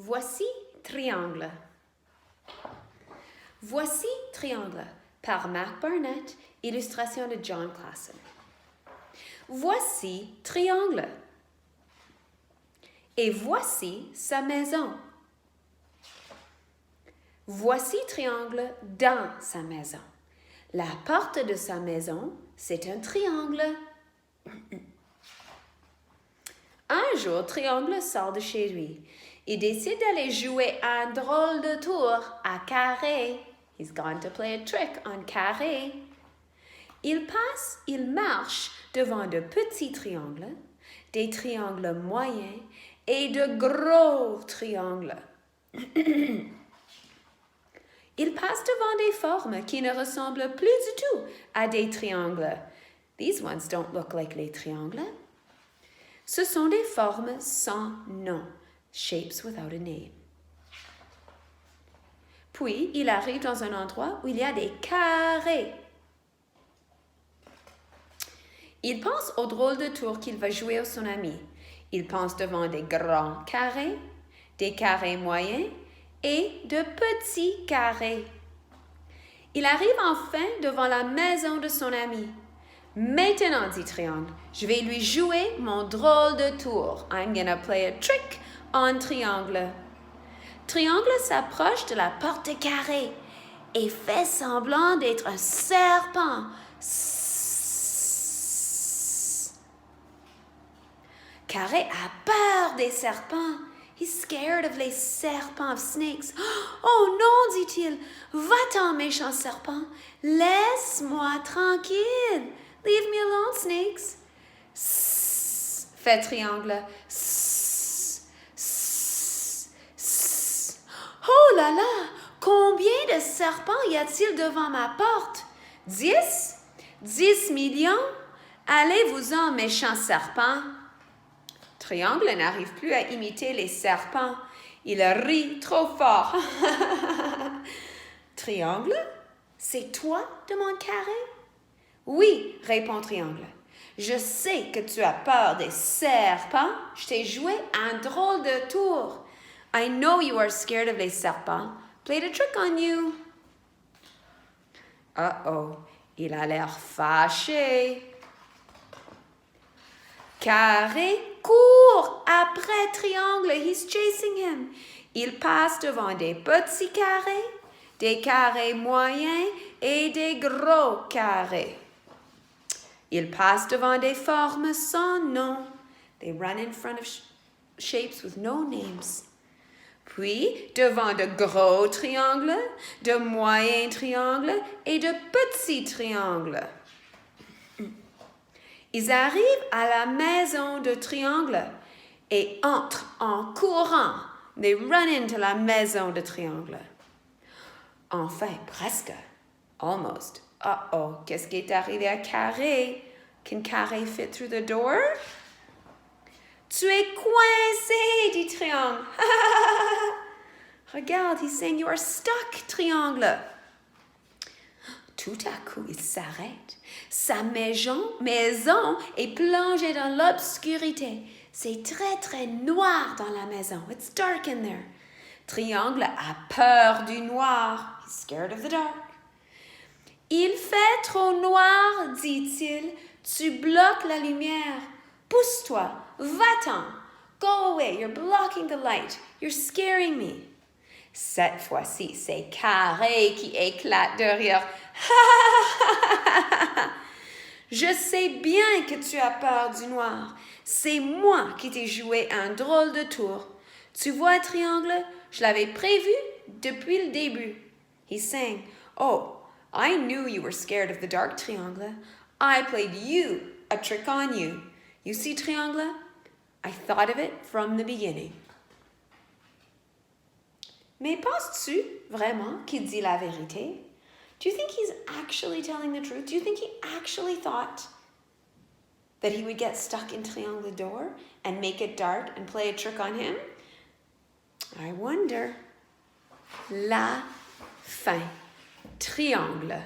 Voici triangle. Voici triangle par Mac Barnett, illustration de John Classen. Voici triangle. Et voici sa maison. Voici triangle dans sa maison. La porte de sa maison, c'est un triangle. Un jour, Triangle sort de chez lui. Il décide d'aller jouer un drôle de tour à carré. He's gone to play a trick on carré. Il marche devant de petits triangles, des triangles moyens et de gros triangles. Il passe devant des formes qui ne ressemblent plus du tout à des triangles. These ones don't look like les triangles. Ce sont des formes sans nom, shapes without a name. Puis, il arrive dans un endroit où il y a des carrés. Il pense au drôle de tour qu'il va jouer à son ami. Il pense devant des grands carrés, des carrés moyens et de petits carrés. Il arrive enfin devant la maison de son ami. Maintenant, dit Triangle, je vais lui jouer mon drôle de tour. I'm gonna play a trick on Triangle. Triangle s'approche de la porte carrée et fait semblant d'être un serpent. Carré a peur des serpents. He's scared of les serpents, of snakes. Oh non, dit-il, va-t'en, méchant serpent. Laisse-moi tranquille. Leave me alone, snakes. Sss, fait Triangle. Sss, sss, sss. Oh là là, combien de serpents y a-t-il devant ma porte? 10? 10 millions? Allez-vous-en, méchant serpent. Triangle n'arrive plus à imiter les serpents. Il rit trop fort. Triangle, c'est toi? Demande Carré. Oui, répond Triangle. Je sais que tu as peur des serpents. Je t'ai joué un drôle de tour. I know you are scared of les serpents. Played a trick on you. Uh-oh, il a l'air fâché. Carré court après Triangle. He's chasing him. Il passe devant des petits carrés, des carrés moyens et des gros carrés. Il passe devant des formes sans nom. They run in front of shapes with no names. Puis, devant de gros triangles, de moyens triangles et de petits triangles. Ils arrivent à la maison de Triangle et entrent en courant. They run into la maison de Triangle. Enfin, presque. Almost. Uh-oh, qu'est-ce qui est arrivé à Carré? Can Carré fit through the door? Tu es coincé, dit Triangle. Regarde, he's saying you are stuck, Triangle. Tout à coup, il s'arrête. Sa maison est plongée dans l'obscurité. C'est très, très noir dans la maison. It's dark in there. Triangle a peur du noir. He's scared of the dark. Il fait trop noir, dit-il. Tu bloques la lumière. Pousse-toi. Va-t'en. Go away. You're blocking the light. You're scaring me. Cette fois-ci, c'est Carré qui éclate de rire. Je sais bien que tu as peur du noir. C'est moi qui t'ai joué un drôle de tour. Tu vois, Triangle, je l'avais prévu depuis le début. He's saying, oh, I knew you were scared of the dark, Triangle. I played you a trick on you. You see, Triangle, I thought of it from the beginning. Mais penses-tu vraiment qu'il dit la vérité? Do you think he's actually telling the truth? Do you think he actually thought that he would get stuck in Triangle door and make it dark and play a trick on him? I wonder. La fin. Triangle.